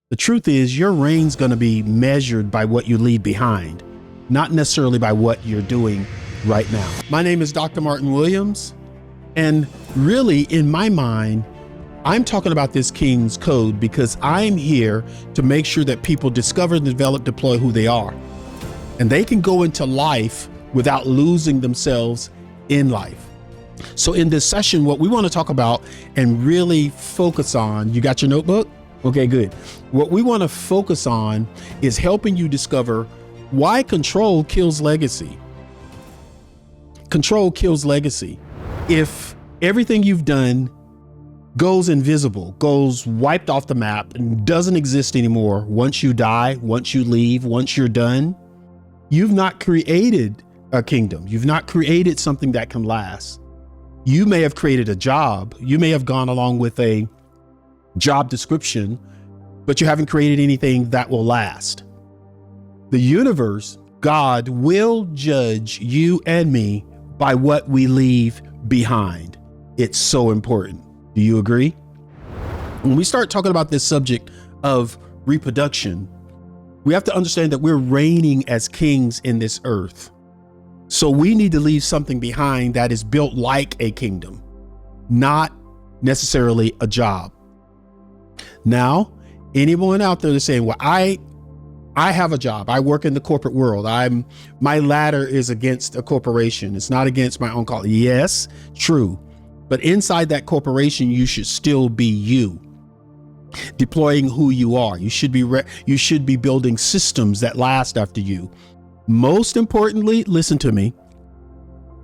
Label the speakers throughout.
Speaker 1: The truth is your reign's going to be measured by what you leave behind, not necessarily by what you're doing right now. My name is Dr. Martin Williams, and really in my mind, I'm talking about this King's Code because I'm here to make sure that people discover, develop, deploy who they are. And they can go into life without losing themselves in life. So in this session, what we want to talk about and really focus on, you got your notebook? Okay, good. What we want to focus on is helping you discover why control kills legacy. Control kills legacy. If everything you've done goes invisible, goes wiped off the map and doesn't exist anymore once you die, once you leave, once you're done, you've not created a kingdom. You've not created something that can last. You may have created a job. You may have gone along with a job description, but you haven't created anything that will last. The universe, God, will judge you and me by what we leave behind. It's so important. Do you agree? When we start talking about this subject of reproduction, we have to understand that we're reigning as kings in this earth. So we need to leave something behind that is built like a kingdom, not necessarily a job. Now, anyone out there that's saying, well, I have a job. I work in the corporate world. My ladder is against a corporation. It's not against my own call. Yes, true. But inside that corporation, you should still be you, deploying who you are. You should be building systems that last after you. Most importantly, listen to me.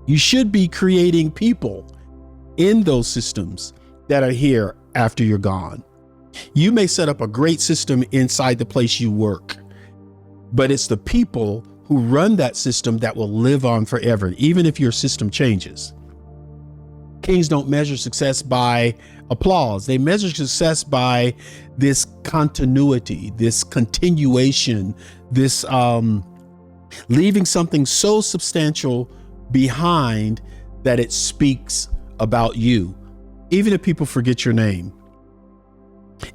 Speaker 1: You should be creating people in those systems that are here after you're gone. You may set up a great system inside the place you work, but it's the people who run that system that will live on forever, even if your system changes. Kings don't measure success by applause. They measure success by this continuity, this continuation, this leaving something so substantial behind that it speaks about you, even if people forget your name.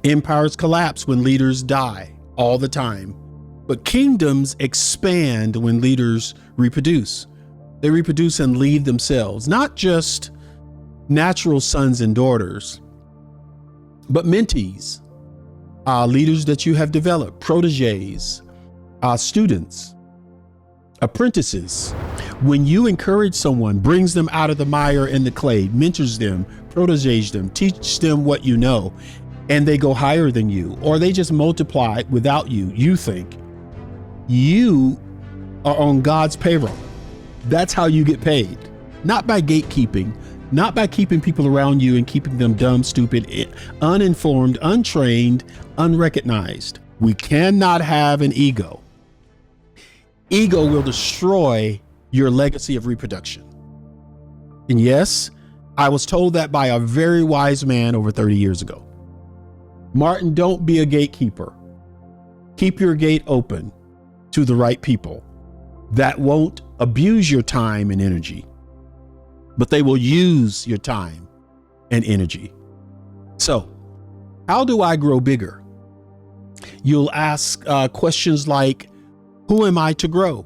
Speaker 1: Empires collapse when leaders die all the time, but kingdoms expand when leaders reproduce. They reproduce and leave themselves, not just natural sons and daughters, but mentees, leaders that you have developed, proteges, students, apprentices. When you encourage someone, brings them out of the mire and the clay, mentors them, proteges them, teach them what you know, and they go higher than you, or they just multiply without you, you think you are on God's payroll. That's how you get paid, not by gatekeeping, not by keeping people around you and keeping them dumb, stupid, uninformed, untrained, unrecognized. We cannot have an ego. Ego will destroy your legacy of reproduction. And yes, I was told that by a very wise man over 30 years ago. Martin, don't be a gatekeeper. Keep your gate open to the right people that won't abuse your time and energy, but they will use your time and energy. So, how do I grow bigger? You'll ask questions like, who am I to grow?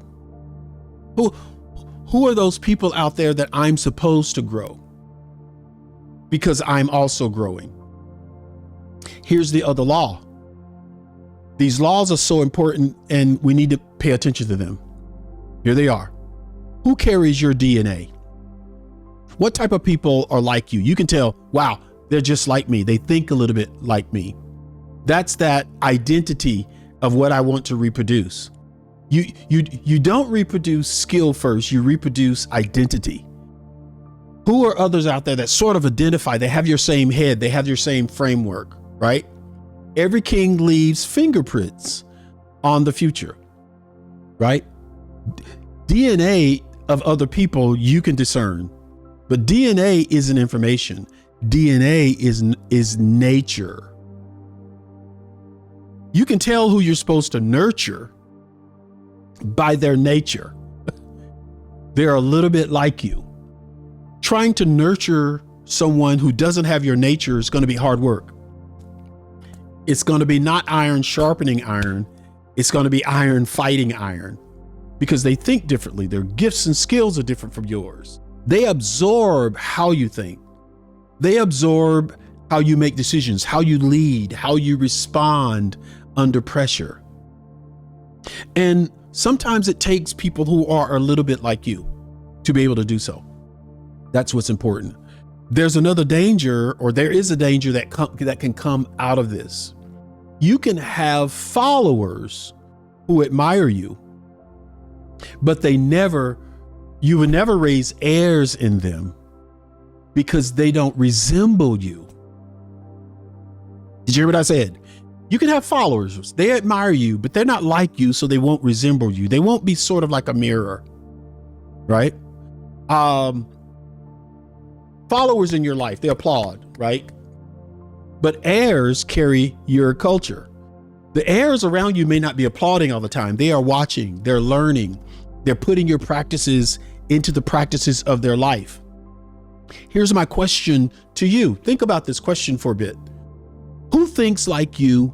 Speaker 1: Who are those people out there that I'm supposed to grow? Because I'm also growing. Here's the other law. These laws are so important and we need to pay attention to them. Here they are. Who carries your DNA? What type of people are like you? You can tell, wow, they're just like me. They think a little bit like me. That's that identity of what I want to reproduce. You don't reproduce skill first, you reproduce identity. Who are others out there that sort of identify? They have your same head, they have your same framework, right? Every king leaves fingerprints on the future, right? DNA of other people you can discern, but DNA isn't information. DNA is nature. You can tell who you're supposed to nurture by their nature. They're a little bit like you. Trying to nurture someone who doesn't have your nature is going to be hard work. It's going to be not iron sharpening iron. It's going to be iron fighting iron, because they think differently. Their gifts and skills are different from yours. They absorb how you think. They absorb how you make decisions, how you lead, how you respond under pressure. And sometimes it takes people who are a little bit like you to be able to do so. That's what's important. There's another danger, or there is a danger that can come out of this. You can have followers who admire you, but you would never raise heirs in them because they don't resemble you. Did you hear what I said? You can have followers. They admire you, but they're not like you, so they won't resemble you. They won't be sort of like a mirror, right? Followers in your life, they applaud, right? But heirs carry your culture. The heirs around you may not be applauding all the time. They are watching, they're learning, they're putting your practices into the practices of their life. Here's my question to you. Think about this question for a bit. Who thinks like you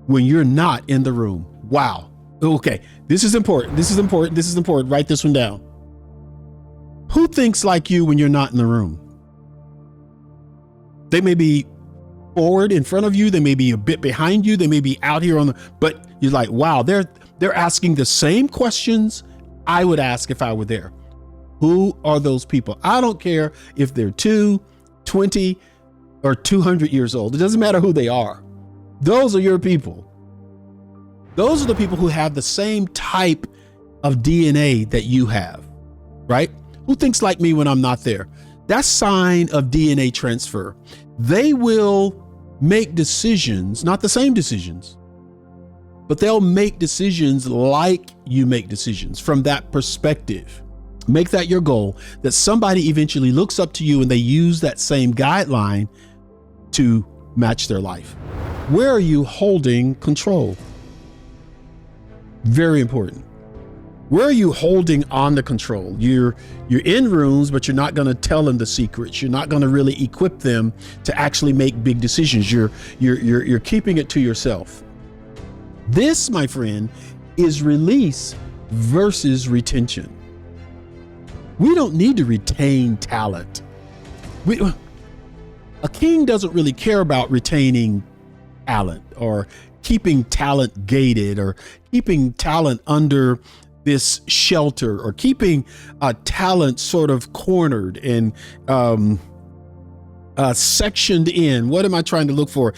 Speaker 1: when you're not in the room? Wow. Okay. This is important. This is important. This is important. Write this one down. Who thinks like you when you're not in the room? They may be forward in front of you. They may be a bit behind you. They may be out here but you're like, wow, they're asking the same questions I would ask if I were there. Who are those people? I don't care if they're 2, 20, or 200 years old. It doesn't matter who they are. Those are your people. Those are the people who have the same type of DNA that you have, right? Who thinks like me when I'm not there? That's sign of DNA transfer. They will make decisions, not the same decisions, but they'll make decisions like you make decisions from that perspective. Make that your goal, that somebody eventually looks up to you and they use that same guideline to match their life. Where are you holding control? Very important. Where are you holding on the control? You're in rooms, but you're not going to tell them the secrets. You're not going to really equip them to actually make big decisions. You're keeping it to yourself. This, my friend, is release versus retention. We don't need to retain talent. A king doesn't really care about retaining talent or keeping talent gated or keeping talent under this shelter or keeping talent sort of cornered and sectioned in. What am I trying to look for?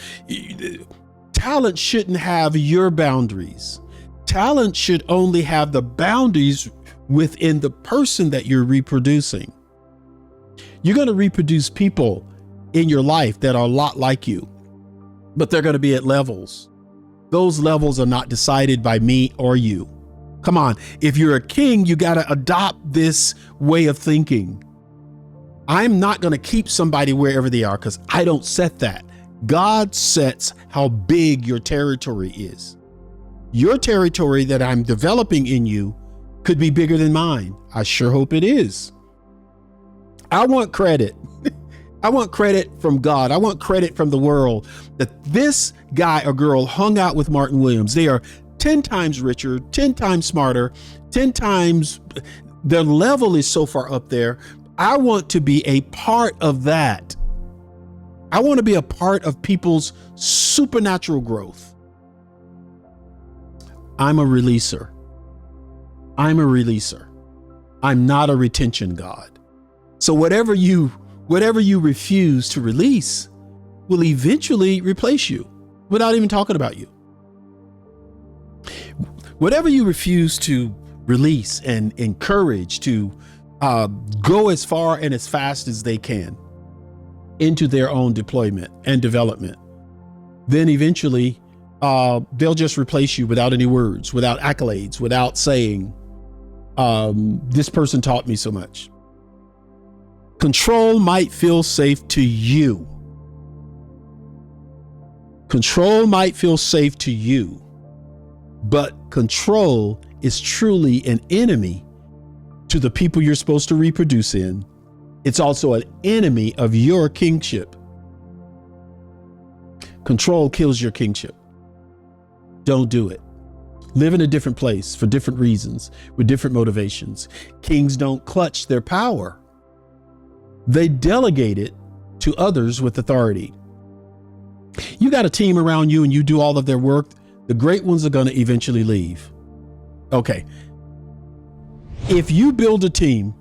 Speaker 1: Talent shouldn't have your boundaries. Talent should only have the boundaries within the person that you're reproducing. You're going to reproduce people in your life that are a lot like you, but they're going to be at levels. Those levels are not decided by me or you. Come on. If you're a king, you got to adopt this way of thinking. I'm not going to keep somebody wherever they are because I don't set that. God sets how big your territory is. Your territory that I'm developing in you could be bigger than mine. I sure hope it is. I want credit. I want credit from God. I want credit from the world that this guy or girl hung out with Martin Williams. They are 10 times richer, 10 times smarter, 10 times, their level is so far up there. I want to be a part of that. I want to be a part of people's supernatural growth. I'm a releaser. I'm a releaser. I'm not a retention God. So whatever you refuse to release will eventually replace you without even talking about you. Whatever you refuse to release and encourage to go as far and as fast as they can into their own deployment and development, then eventually they'll just replace you without any words, without accolades, without saying, this person taught me so much. Control might feel safe to you. Control might feel safe to you, but control is truly an enemy to the people you're supposed to reproduce in. It's also an enemy of your kingship. Control kills your kingship. Don't do it. Live in a different place for different reasons, with different motivations. Kings don't clutch their power. They delegate it to others with authority. You got a team around you and you do all of their work. The great ones are going to eventually leave. Okay. If you build a team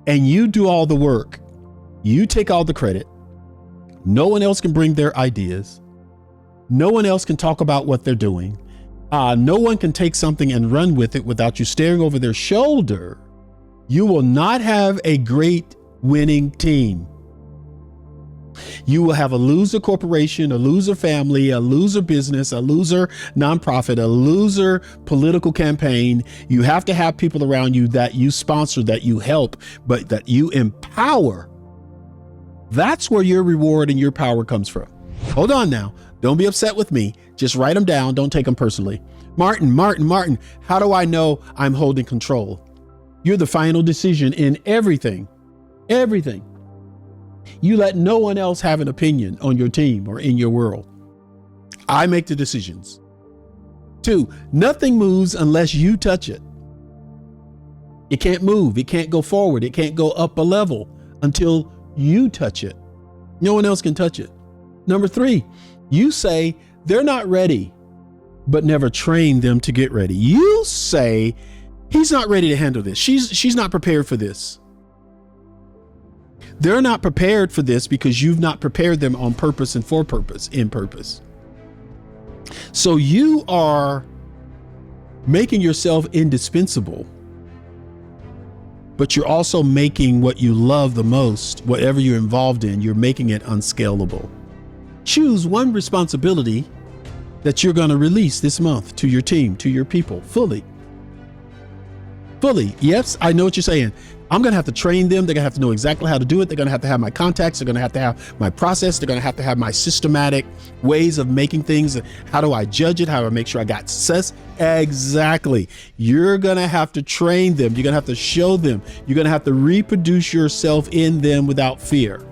Speaker 1: and you do all the work, you take all the credit. No one else can bring their ideas. No one else can talk about what they're doing. No one can take something and run with it without you staring over their shoulder. You will not have a great winning team. You will have a loser corporation, a loser family, a loser business, a loser nonprofit, a loser political campaign. You have to have people around you that you sponsor, that you help, but that you empower. That's where your reward and your power comes from. Hold on now. Don't be upset with me. Just write them down. Don't take them personally. Martin, how do I know I'm holding control? You're the final decision in everything. Everything. You let no one else have an opinion on your team or in your world. I make the decisions. 2, nothing moves unless you touch it. It can't move. It can't go forward. It can't go up a level until you touch it. No one else can touch it. Number 3, you say they're not ready, but never train them to get ready. You say he's not ready to handle this. She's not prepared for this. They're not prepared for this because you've not prepared them on purpose and for purpose, in purpose. So you are making yourself indispensable, but you're also making what you love the most, whatever you're involved in, you're making it unscalable. Choose one responsibility that you're going to release this month to your team, to your people, fully. Fully. Yes, I know what you're saying. I'm going to have to train them. They're going to have to know exactly how to do it. They're going to have my contacts. They're going to have my process. They're going to have my systematic ways of making things. How do I judge it? How do I make sure I got success? Exactly. You're going to have to train them. You're going to have to show them. You're going to have to reproduce yourself in them without fear.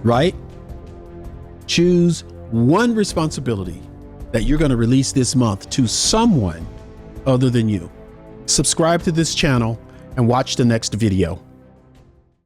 Speaker 1: Right? Choose one responsibility that you're going to release this month to someone other than you. Subscribe to this channel and watch the next video.